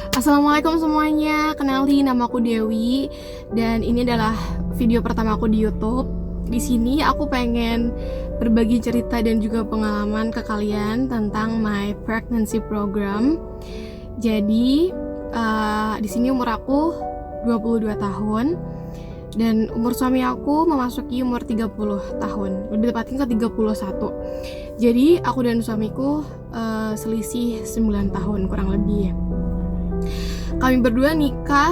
Assalamualaikum semuanya, kenalin nama aku Dewi dan ini adalah video pertama aku di YouTube. Di sini aku pengen berbagi cerita dan juga pengalaman ke kalian tentang my pregnancy program. Jadi di sini umur aku 22 tahun dan umur suami aku memasuki umur 30 tahun, lebih tepatnya ke 31. Jadi aku dan suamiku selisih 9 tahun kurang lebih. Kami berdua nikah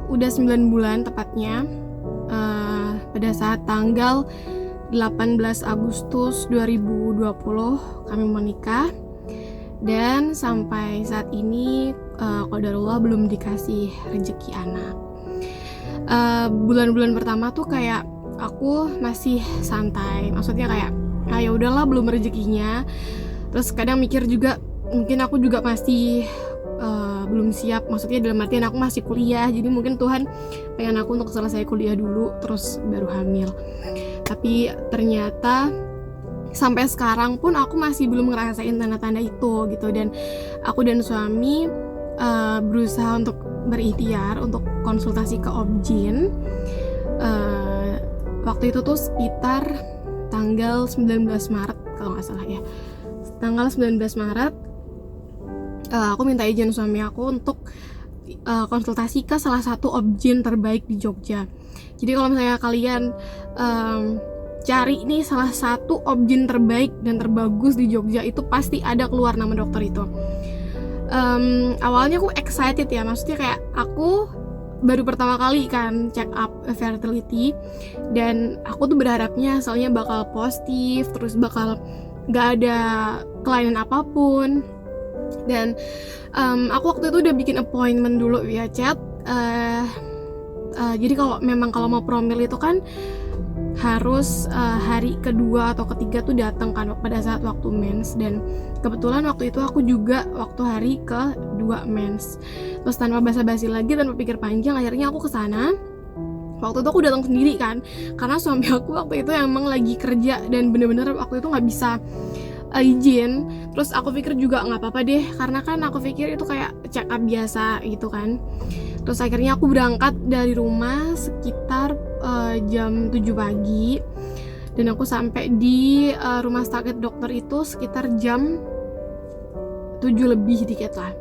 udah 9 bulan tepatnya, pada saat tanggal 18 Agustus 2020 kami menikah. Dan sampai saat ini qadarullah belum dikasih rezeki anak. Bulan-bulan pertama tuh kayak aku masih santai, maksudnya kayak ya udahlah belum rezekinya. Terus kadang mikir juga mungkin aku juga masih belum siap, maksudnya dalam artian aku masih kuliah, jadi mungkin Tuhan pengen aku untuk selesai kuliah dulu terus baru hamil. Tapi ternyata sampai sekarang pun aku masih belum ngerasain tanda-tanda itu gitu. Dan aku dan suami berusaha untuk berikhtiar untuk konsultasi ke obgyn. Waktu itu tuh sekitar tanggal 19 Maret kalau nggak salah ya, tanggal 19 Maret aku minta izin suami aku untuk konsultasi ke salah satu obgyn terbaik di Jogja. Jadi kalau misalnya kalian cari nih salah satu obgyn terbaik dan terbagus di Jogja, itu pasti ada keluar nama dokter itu. Awalnya aku excited ya, maksudnya kayak aku baru pertama kali kan check up fertility, dan aku tuh berharapnya hasilnya bakal positif, terus bakal gak ada kelainan apapun. Dan aku waktu itu udah bikin appointment dulu via chat. Jadi kalau mau promil itu kan harus hari kedua atau ketiga tuh datang kan pada saat waktu mens. Dan kebetulan waktu itu aku juga waktu hari kedua mens. Terus tanpa basa-basi lagi, tanpa pikir panjang, akhirnya aku kesana. Waktu itu aku datang sendiri kan, karena suami aku waktu itu emang lagi kerja dan bener-bener waktu itu nggak bisa izin. Terus aku pikir juga nggak apa-apa deh, karena kan aku pikir itu kayak check up biasa gitu kan. Terus akhirnya aku berangkat dari rumah sekitar jam 7 pagi, dan aku sampai di rumah sakit dokter itu sekitar jam 7 lebih dikit lah.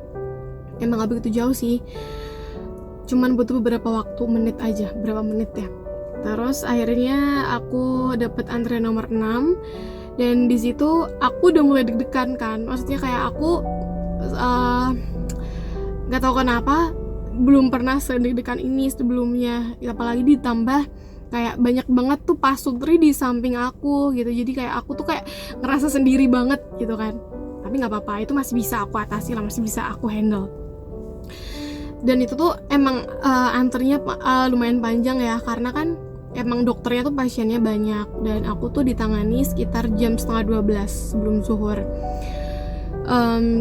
Emang gak begitu jauh sih, cuman butuh beberapa menit aja, berapa menit ya. Terus akhirnya aku dapet antrian nomor 6. Dan di situ aku udah mulai deg-degan kan, maksudnya kayak aku nggak tahu kenapa belum pernah sedeg-degan ini sebelumnya, apalagi ditambah kayak banyak banget tuh pasutri di samping aku gitu. Jadi kayak aku tuh kayak ngerasa sendiri banget gitu kan. Tapi nggak apa-apa, itu masih bisa aku atasi lah, masih bisa aku handle. Dan itu tuh emang antrinya lumayan panjang ya, karena kan emang dokternya tuh pasiennya banyak, dan aku tuh ditangani sekitar jam 11:30 sebelum zuhur.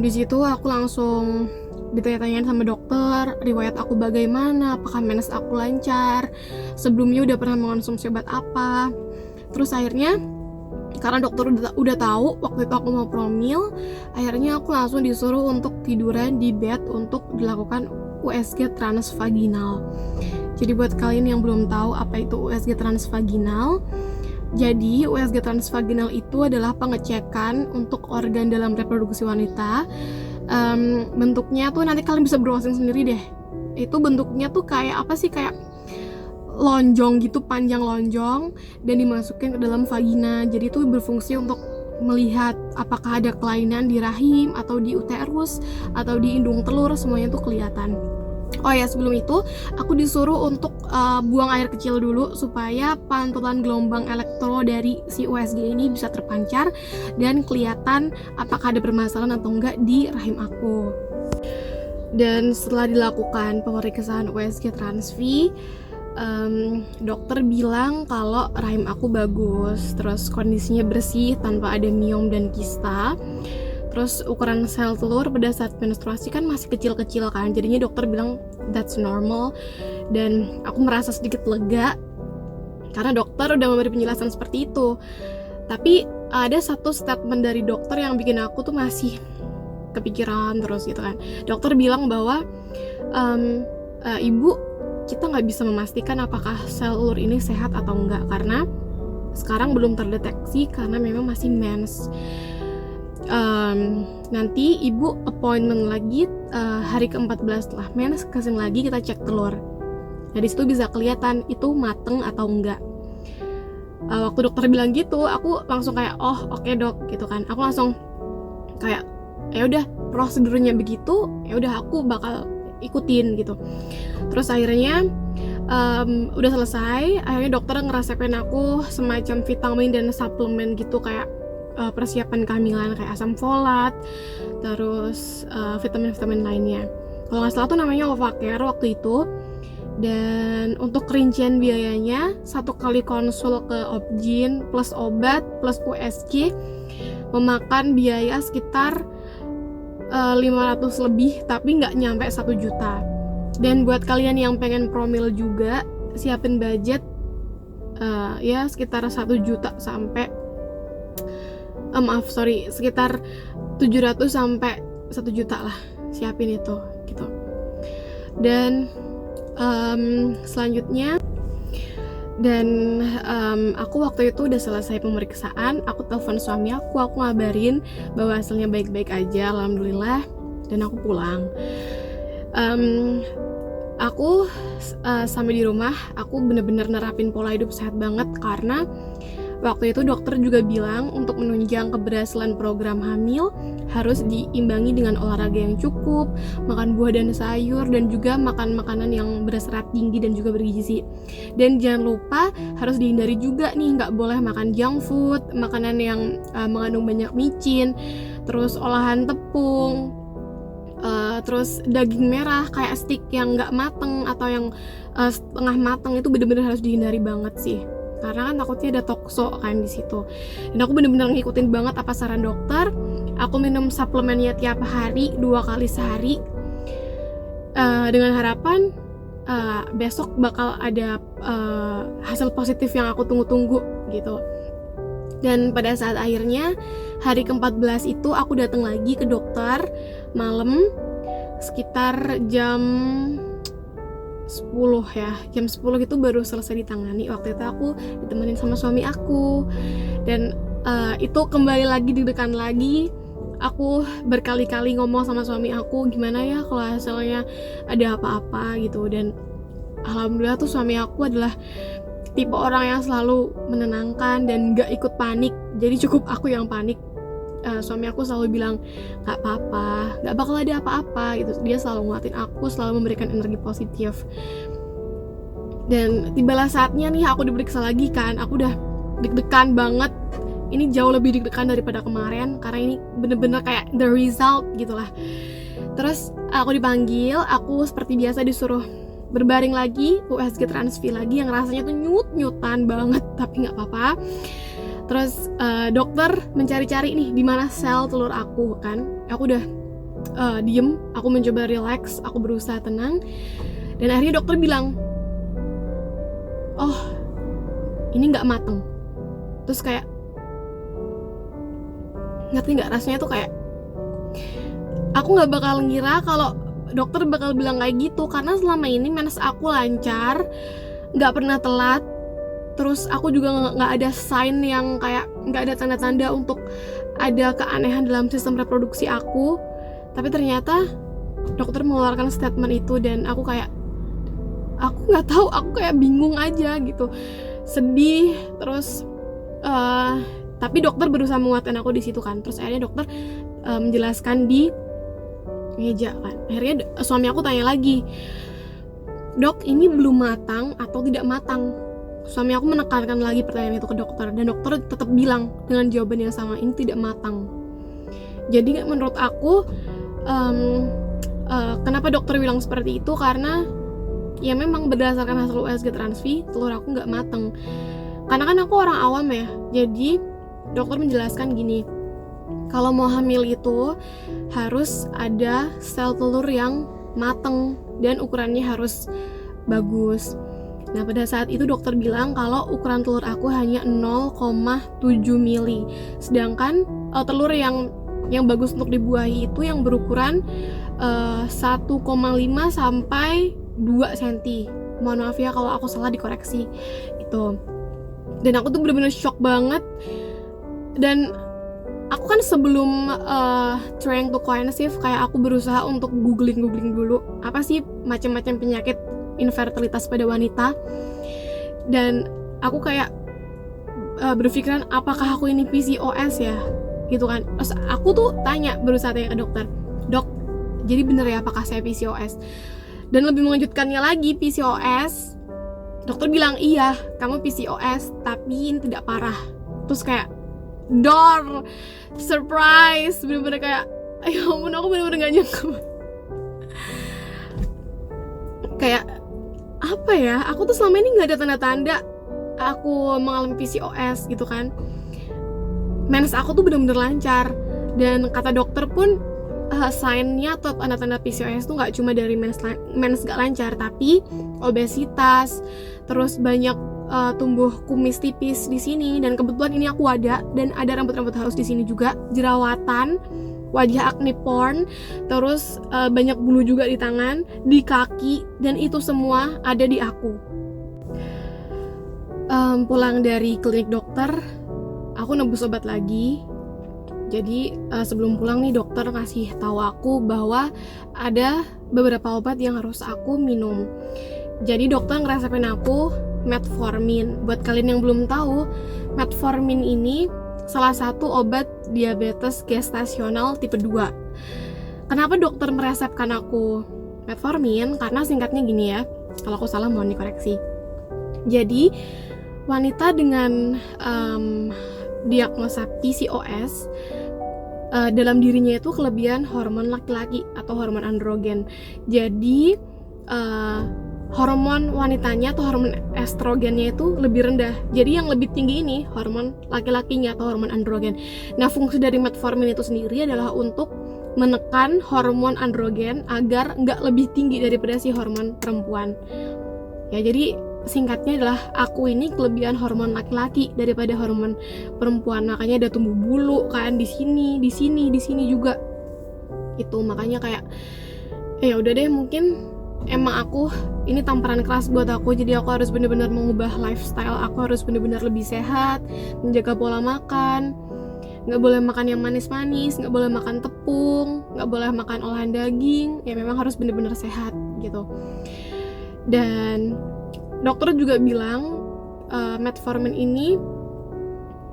Di situ aku langsung ditanya-tanyain sama dokter riwayat aku bagaimana, apakah mens aku lancar, sebelumnya udah pernah mengonsumsi obat apa. Terus akhirnya karena dokter udah tahu waktu itu aku mau promil, akhirnya aku langsung disuruh untuk tiduran di bed untuk dilakukan USG transvaginal. Jadi buat kalian yang belum tahu apa itu USG transvaginal, jadi USG transvaginal itu adalah pengecekan untuk organ dalam reproduksi wanita. Bentuknya tuh nanti kalian bisa browsing sendiri deh. Itu bentuknya tuh kayak apa sih, kayak lonjong gitu, panjang lonjong, dan dimasukin ke dalam vagina. Jadi itu berfungsi untuk melihat apakah ada kelainan di rahim atau di uterus atau di indung telur, semuanya tuh kelihatan. Oh ya, sebelum itu aku disuruh untuk buang air kecil dulu supaya pantulan gelombang elektro dari si USG ini bisa terpancar dan kelihatan apakah ada permasalahan atau enggak di rahim aku. Dan setelah dilakukan pemeriksaan USG transvi, dokter bilang kalau rahim aku bagus, terus kondisinya bersih tanpa ada miom dan kista. Terus ukuran sel telur pada saat menstruasi kan masih kecil-kecil kan, jadinya dokter bilang that's normal. Dan aku merasa sedikit lega karena dokter udah memberi penjelasan seperti itu. Tapi ada satu statement dari dokter yang bikin aku tuh masih kepikiran terus gitu kan. Dokter bilang bahwa ibu, kita nggak bisa memastikan apakah sel telur ini sehat atau enggak karena sekarang belum terdeteksi karena memang masih mens. Nanti ibu appointment lagi hari ke-14 setelah mens, kesini lagi kita cek telur. Nah di situ bisa kelihatan itu mateng atau enggak. Waktu dokter bilang gitu, aku langsung kayak oke dok gitu kan. Aku langsung kayak ya udah prosedurnya begitu, ya udah aku bakal ikutin gitu. Terus akhirnya udah selesai. Akhirnya dokter ngeresepin aku semacam vitamin dan suplemen gitu kayak persiapan kehamilan kayak asam folat, terus vitamin-vitamin lainnya. Kalau nggak salah tuh namanya Ovacare waktu itu. Dan untuk rincian biayanya 1 kali konsul ke Obgyn plus obat plus USG memakan biaya sekitar 500 lebih, tapi nggak nyampe 1 juta. Dan buat kalian yang pengen promil juga, siapin budget ya sekitar 1 juta sampai sekitar 700 sampai 1 juta lah, siapin itu gitu. Dan selanjutnya aku waktu itu udah selesai pemeriksaan, aku telepon suami aku ngabarin bahwa hasilnya baik-baik aja, alhamdulillah, dan aku pulang. Aku sampai di rumah, aku bener-bener nerapin pola hidup sehat banget karena waktu itu dokter juga bilang untuk menunjang keberhasilan program hamil harus diimbangi dengan olahraga yang cukup, makan buah dan sayur, dan juga makan makanan yang berserat tinggi dan juga bergizi. Dan jangan lupa harus dihindari juga nih, nggak boleh makan junk food, makanan yang mengandung banyak micin, terus olahan tepung, terus daging merah kayak steak yang nggak mateng atau yang setengah mateng itu bener-bener harus dihindari banget sih. Karena kan takutnya ada tokso kan di situ. Dan aku bener-bener ngikutin banget apa saran dokter. Aku minum suplemennya tiap hari 2 kali sehari. Dengan harapan besok bakal ada hasil positif yang aku tunggu-tunggu gitu. Dan pada saat akhirnya hari ke-14 itu aku datang lagi ke dokter malam sekitar jam 10 ya, jam 10 itu baru selesai ditangani. Waktu itu aku ditemenin sama suami aku, dan itu kembali lagi deg-degan lagi. Aku berkali-kali ngomong sama suami aku, gimana ya kalau hasilnya ada apa-apa gitu. Dan alhamdulillah tuh suami aku adalah tipe orang yang selalu menenangkan dan gak ikut panik. Jadi cukup aku yang panik. Suami aku selalu bilang gak apa-apa, gak bakal ada apa-apa gitu. Dia selalu nguatin aku, selalu memberikan energi positif. Dan tibalah saatnya nih aku diperiksa lagi kan. Aku udah deg-degan banget. Ini jauh lebih deg-degan daripada kemarin, karena ini bener-bener kayak the result gitulah. Terus aku dipanggil, aku seperti biasa disuruh berbaring lagi, USG transfi lagi yang rasanya tuh nyut-nyutan banget, tapi gak apa-apa. Terus dokter mencari-cari nih di mana sel telur aku kan. Aku udah diem, aku mencoba relax, aku berusaha tenang. Dan akhirnya dokter bilang, ini nggak mateng. Terus kayak, ngerti nggak rasanya tuh kayak, aku nggak bakal ngira kalau dokter bakal bilang kayak gitu, karena selama ini mens aku lancar, nggak pernah telat. Terus aku juga nggak ada sign yang kayak, nggak ada tanda-tanda untuk ada keanehan dalam sistem reproduksi aku. Tapi ternyata dokter mengeluarkan statement itu, dan aku kayak, aku nggak tahu, aku kayak bingung aja gitu, sedih. Terus tapi dokter berusaha menguatkan aku di situ kan. Terus akhirnya dokter menjelaskan di meja kan. Akhirnya suami aku tanya lagi, dok, ini belum matang atau tidak matang? Suami aku menekankan lagi pertanyaan itu ke dokter, dan dokter tetap bilang dengan jawaban yang sama, ini tidak matang. Jadi menurut aku kenapa dokter bilang seperti itu, karena ya memang berdasarkan hasil USG transfi telur aku nggak matang. Karena kan aku orang awam ya, jadi dokter menjelaskan gini, kalau mau hamil itu harus ada sel telur yang matang dan ukurannya harus bagus. Nah pada saat itu dokter bilang kalau ukuran telur aku hanya 0,7 mili, sedangkan telur yang yang bagus untuk dibuahi itu yang berukuran 1,5 sampai 2 cm. Mohon maaf ya kalau aku salah, dikoreksi itu. Dan aku tuh bener-bener shock banget. Dan aku kan sebelum trying to co-conceive, kayak aku berusaha untuk googling dulu apa sih macam-macam penyakit infertilitas pada wanita. Dan aku kayak berpikiran apakah aku ini PCOS ya gitu kan. Terus aku tuh berusaha tanya ke dokter, dok, jadi bener ya apakah saya PCOS? Dan lebih mengejutkannya lagi, PCOS, dokter bilang iya kamu PCOS tapi ini tidak parah. Terus kayak surprise, bener-bener kayak ya ampun, aku bener-bener gak nyangka. Kayak apa ya, aku tuh selama ini gak ada tanda-tanda aku mengalami PCOS gitu kan. Mens aku tuh bener-bener lancar. Dan kata dokter pun sign-nya atau tanda-tanda PCOS tuh gak cuma dari mens gak lancar, tapi obesitas, terus banyak tumbuh kumis tipis di sini. Dan kebetulan ini aku ada, dan ada rambut-rambut halus di sini juga, jerawatan, wajah acne porn, terus banyak bulu juga di tangan, di kaki, dan itu semua ada di aku. Pulang dari klinik dokter, aku nebus obat lagi. Jadi sebelum pulang nih, dokter ngasih tahu aku bahwa ada beberapa obat yang harus aku minum. Jadi dokter ngeresepin aku metformin. Buat kalian yang belum tahu, metformin ini salah satu obat diabetes gestasional tipe 2. Kenapa dokter meresepkan aku metformin? Karena singkatnya gini ya, kalau aku salah mohon dikoreksi. Jadi wanita dengan diagnosa PCOS, dalam dirinya itu kelebihan hormon laki-laki atau hormon androgen. Jadi hormon wanitanya atau hormon estrogennya itu lebih rendah. Jadi yang lebih tinggi ini hormon laki-lakinya atau hormon androgen. Nah, fungsi dari metformin itu sendiri adalah untuk menekan hormon androgen agar nggak lebih tinggi daripada si hormon perempuan. Ya, jadi singkatnya adalah aku ini kelebihan hormon laki-laki daripada hormon perempuan. Makanya ada tumbuh bulu kan di sini juga. Itu makanya kayak ya udah deh, mungkin emang aku ini tamparan keras buat aku. Jadi aku harus benar-benar mengubah lifestyle. Aku harus benar-benar lebih sehat, menjaga pola makan. Nggak boleh makan yang manis-manis, nggak boleh makan tepung, nggak boleh makan olahan daging. Ya memang harus benar-benar sehat gitu. Dan dokter juga bilang metformin ini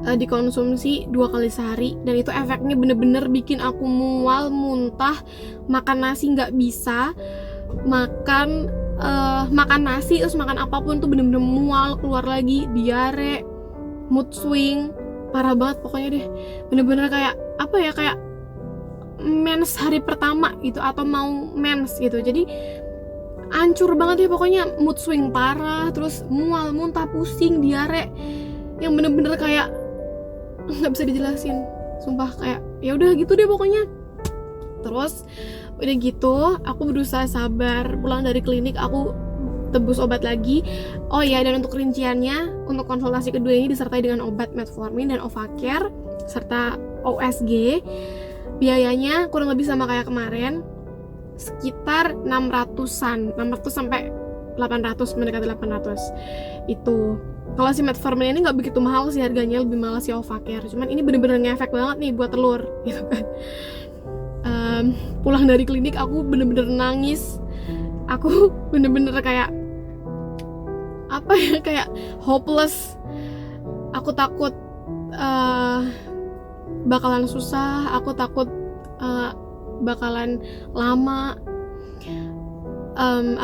dikonsumsi 2 kali sehari, dan itu efeknya bener-bener bikin aku mual, muntah, makan nasi nggak bisa, makan nasi terus makan apapun tuh bener-bener mual, keluar lagi, diare, mood swing, parah banget pokoknya deh. Bener-bener kayak apa ya, kayak mens hari pertama gitu atau mau mens gitu. Jadi hancur banget ya pokoknya, mood swing parah, terus mual, muntah, pusing, diare, yang bener-bener kayak nggak bisa dijelasin, sumpah. Kayak ya udah gitu deh pokoknya. Terus udah gitu aku berusaha sabar, pulang dari klinik aku tebus obat lagi. Oh ya, dan untuk rinciannya, untuk konsultasi kedua ini disertai dengan obat metformin dan Ovacare serta OSG. Biayanya kurang lebih sama kayak kemarin, sekitar 600-an, 600 sampai 800, mendekati 800 itu. Kalau si metformin ini nggak begitu mahal sih harganya, lebih mahal si Ovacare. Cuman ini bener-bener ngefek banget nih buat telur gitu kan. Pulang dari klinik aku bener-bener nangis. Aku bener-bener kayak apa ya, kayak hopeless. Aku takut bakalan susah, aku takut bakalan lama.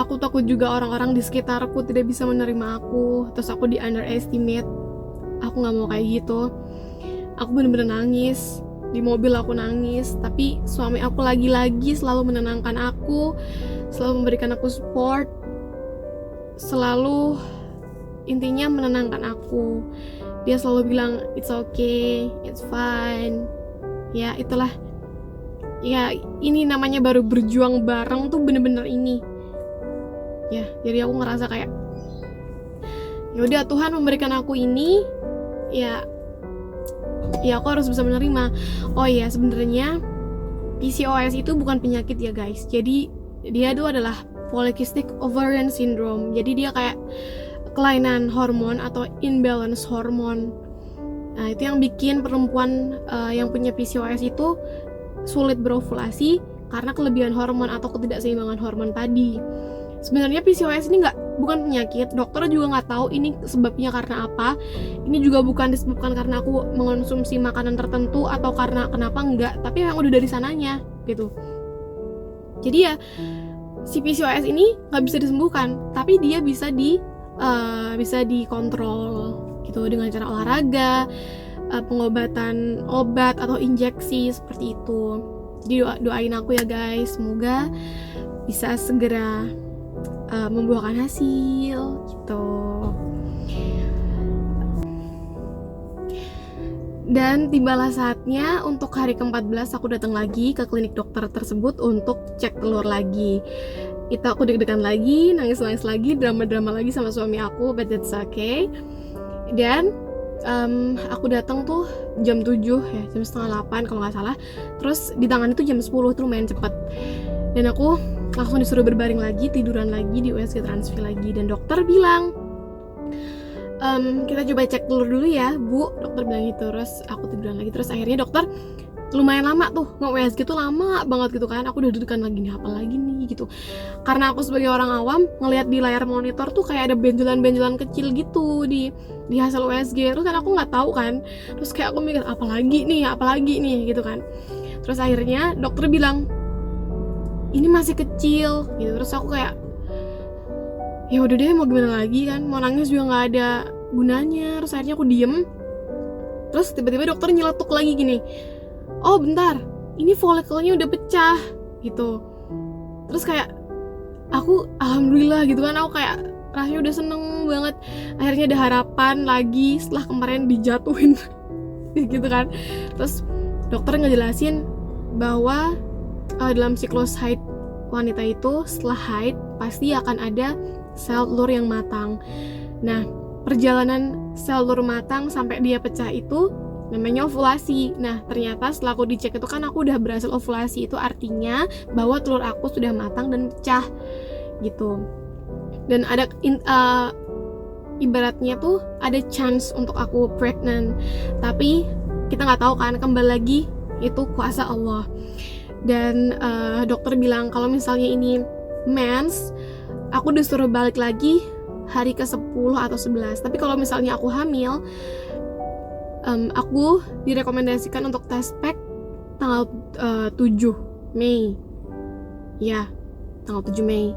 Aku takut juga orang-orang di sekitarku tidak bisa menerima aku, terus aku di underestimate. Aku nggak mau kayak gitu. Aku bener-bener nangis di mobil, aku nangis. Tapi suami aku lagi-lagi selalu menenangkan aku, selalu memberikan aku support, selalu intinya menenangkan aku. Dia selalu bilang it's okay, it's fine. Ya itulah. Ya ini namanya baru berjuang bareng tuh, bener-bener ini ya. Jadi aku ngerasa kayak ya udah, Tuhan memberikan aku ini, ya ya aku harus bisa menerima. Oh iya, sebenarnya PCOS itu bukan penyakit ya guys. Jadi dia itu adalah polycystic ovarian syndrome. Jadi dia kayak kelainan hormon atau imbalance hormon. Nah, itu yang bikin perempuan yang punya PCOS itu sulit berovulasi karena kelebihan hormon atau ketidakseimbangan hormon tadi. Sebenarnya PCOS ini bukan penyakit, dokter juga nggak tahu ini sebabnya karena apa. Ini juga bukan disebabkan karena aku mengonsumsi makanan tertentu atau karena kenapa enggak, tapi memang udah dari sananya gitu. Jadi ya si PCOS ini nggak bisa disembuhkan, tapi dia bisa dikontrol gitu dengan cara olahraga, pengobatan obat atau injeksi seperti itu. Jadi doain aku ya guys, semoga bisa segera membuahkan hasil gitu. Dan tibalah saatnya untuk hari ke-14 aku datang lagi ke klinik dokter tersebut untuk cek telur lagi. Itu aku deg-degan lagi, nangis-nangis lagi, drama-drama lagi sama suami aku, but that's okay. Dan aku datang tuh jam 7 ya, jam setengah 8 kalau nggak salah. Terus di tangan itu jam 10, tuh lumayan cepet. Dan aku langsung disuruh berbaring lagi, tiduran lagi di USG Transfi lagi. Dan dokter bilang, kita coba cek telur dulu ya Bu, dokter bilang gitu. Terus aku tiduran lagi, terus akhirnya dokter lumayan lama tuh, nge-USG tuh lama banget gitu kan. Aku udah deg-degan lagi nih, apa lagi nih gitu. Karena aku sebagai orang awam ngelihat di layar monitor tuh kayak ada benjolan-benjolan kecil gitu di hasil USG. Terus kan aku nggak tahu kan. Terus kayak aku mikir apa lagi nih gitu kan. Terus akhirnya dokter bilang ini masih kecil gitu. Terus aku kayak ya udah deh, mau gimana lagi kan, mau nangis juga nggak ada gunanya. Terus akhirnya aku diem. Terus tiba-tiba dokter nyeletuk lagi gini, oh bentar, ini folikelnya udah pecah gitu. Terus kayak aku alhamdulillah gitu kan, aku kayak rasanya udah seneng banget. Akhirnya ada harapan lagi setelah kemarin dijatuhin gitu kan. Terus dokter ngejelasin bahwa dalam siklus haid wanita itu, setelah haid pasti akan ada sel telur yang matang. Nah, perjalanan sel telur matang sampai dia pecah itu namanya ovulasi. Nah, ternyata setelah aku dicek itu kan aku udah berhasil ovulasi. Itu artinya bahwa telur aku sudah matang dan pecah gitu. Dan ada ibaratnya tuh ada chance untuk aku pregnant. Tapi kita nggak tahu kan, kembali lagi itu kuasa Allah. Dan dokter bilang kalau misalnya ini mens, aku disuruh balik lagi hari ke-10 atau 11. Tapi kalau misalnya aku hamil, aku direkomendasikan untuk tes pack tanggal 7 Mei. Ya, tanggal 7 Mei.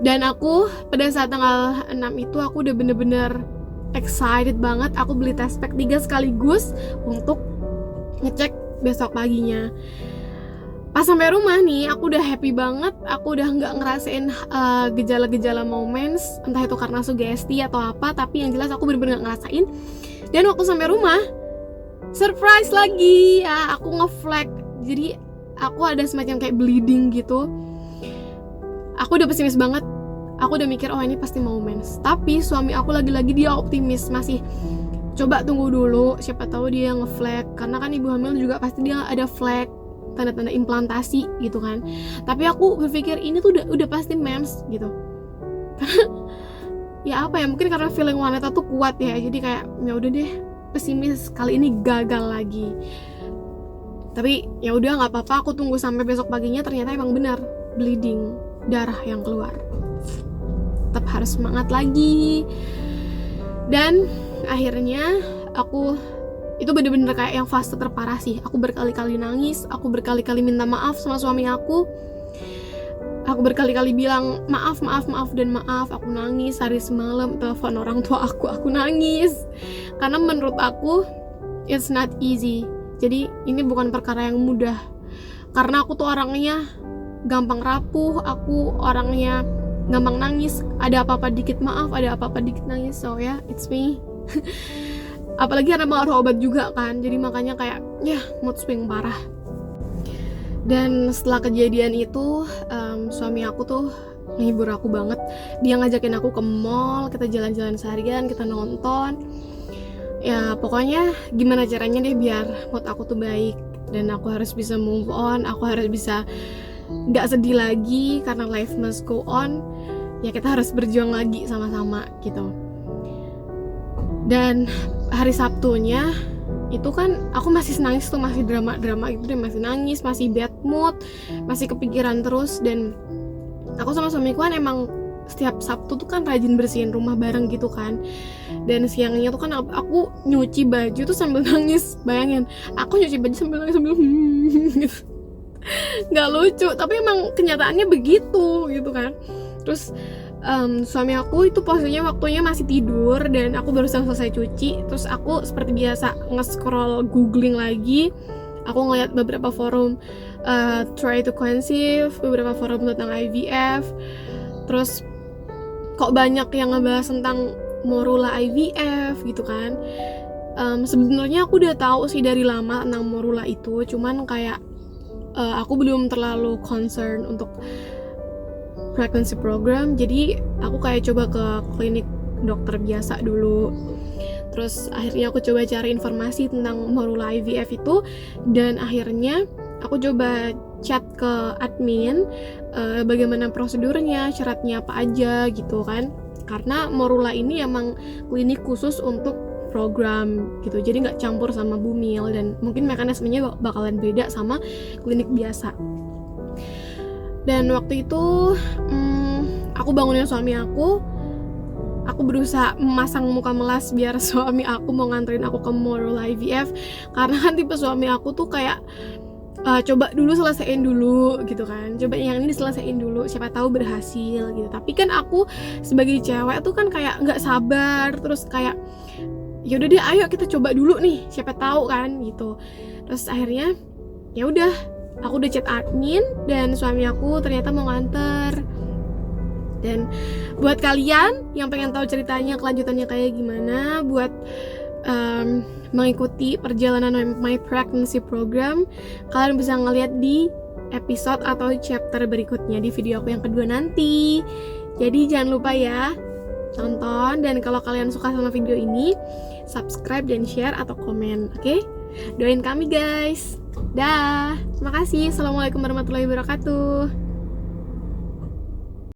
Dan aku pada saat tanggal 6 itu aku udah bener-bener excited banget. Aku beli tes pack 3 sekaligus untuk ngecek besok paginya. Pas sampai rumah nih, aku udah happy banget. Aku udah nggak ngerasain gejala-gejala mau mens, entah itu karena sugesti atau apa. Tapi yang jelas aku bener-bener nggak ngerasain. Dan waktu sampai rumah, surprise lagi ya, aku nge-flag. Jadi aku ada semacam kayak bleeding gitu. Aku udah pesimis banget. Aku udah mikir, oh ini pasti mau mens. Tapi suami aku lagi-lagi dia optimis, masih coba tunggu dulu, siapa tahu dia nge-flag. Karena kan ibu hamil juga pasti dia ada flag, tanda-tanda implantasi gitu kan. Tapi aku berpikir ini tuh udah pasti mens gitu. Karena ya apa ya, mungkin karena feeling wanita tuh kuat ya. Jadi kayak ya udah deh, pesimis kali ini gagal lagi. Tapi ya udah nggak apa-apa, aku tunggu sampai besok paginya. Ternyata emang benar bleeding, darah yang keluar. Tetap harus semangat lagi. Dan akhirnya aku itu bener-bener kayak yang fase terparah sih. Aku berkali-kali nangis, aku berkali-kali minta maaf sama suami aku. Aku berkali-kali bilang maaf. Aku nangis hari semalam, telepon orang tua aku nangis. Karena menurut aku it's not easy. Jadi ini bukan perkara yang mudah. Karena aku tuh orangnya gampang rapuh, aku orangnya gampang nangis. Ada apa-apa dikit maaf, ada apa-apa dikit nangis. So yeah, it's me. Apalagi karena pengaruh obat juga kan, jadi makanya kayak ya mood swing parah. Dan setelah kejadian itu suami aku tuh menghibur aku banget. Dia ngajakin aku ke mall, kita jalan-jalan seharian, kita nonton. Ya pokoknya gimana caranya deh biar mood aku tuh baik, dan aku harus bisa move on, aku harus bisa gak sedih lagi karena life must go on. Ya kita harus berjuang lagi sama-sama gitu. Dan hari Sabtunya itu kan aku masih nangis tuh, masih drama gitu deh, masih nangis, masih bad mood, masih kepikiran terus. Dan aku sama suamiku kan emang setiap Sabtu tuh kan rajin bersihin rumah bareng gitu kan. Dan siangnya tuh kan aku nyuci baju tuh sambil nangis. Bayangin, aku nyuci baju sambil nangis sambil gitu. Nggak lucu, tapi emang kenyataannya begitu gitu kan. Terus suami aku itu posisinya waktunya masih tidur dan aku baru selesai cuci. Terus aku seperti biasa nge-scroll googling lagi. Aku ngeliat beberapa forum try to conceive, beberapa forum tentang IVF. Terus kok banyak yang ngebahas tentang morula IVF gitu kan. Sebenarnya aku udah tahu sih dari lama tentang morula itu, cuman kayak aku belum terlalu concern untuk pregnancy program. Jadi aku kayak coba ke klinik dokter biasa dulu. Terus akhirnya aku coba cari informasi tentang morula IVF itu, dan akhirnya aku coba chat ke admin bagaimana prosedurnya, syaratnya apa aja gitu kan. Karena morula ini emang klinik khusus untuk program gitu, jadi nggak campur sama bumil, dan mungkin mekanismenya bakalan beda sama klinik biasa. Dan waktu itu aku bangunin suami aku berusaha memasang muka melas biar suami aku mau nganterin aku ke morula IVF, karena kan tipe suami aku tuh kayak coba dulu selesaiin dulu gitu kan, coba yang ini selesaiin dulu, siapa tahu berhasil gitu. Tapi kan aku sebagai cewek tuh kan kayak nggak sabar, terus kayak yaudah deh ayo kita coba dulu nih, siapa tahu kan gitu. Terus akhirnya ya udah, aku udah chat admin dan suami aku ternyata mau nganter. Dan buat kalian yang pengen tahu ceritanya kelanjutannya kayak gimana, buat mengikuti perjalanan my pregnancy program, kalian bisa ngeliat di episode atau chapter berikutnya di video aku yang kedua nanti. Jadi jangan lupa ya tonton, dan kalau kalian suka sama video ini, subscribe dan share atau komen, oke? Doain kami guys. Dah, terima kasih. Assalamualaikum warahmatullahi wabarakatuh.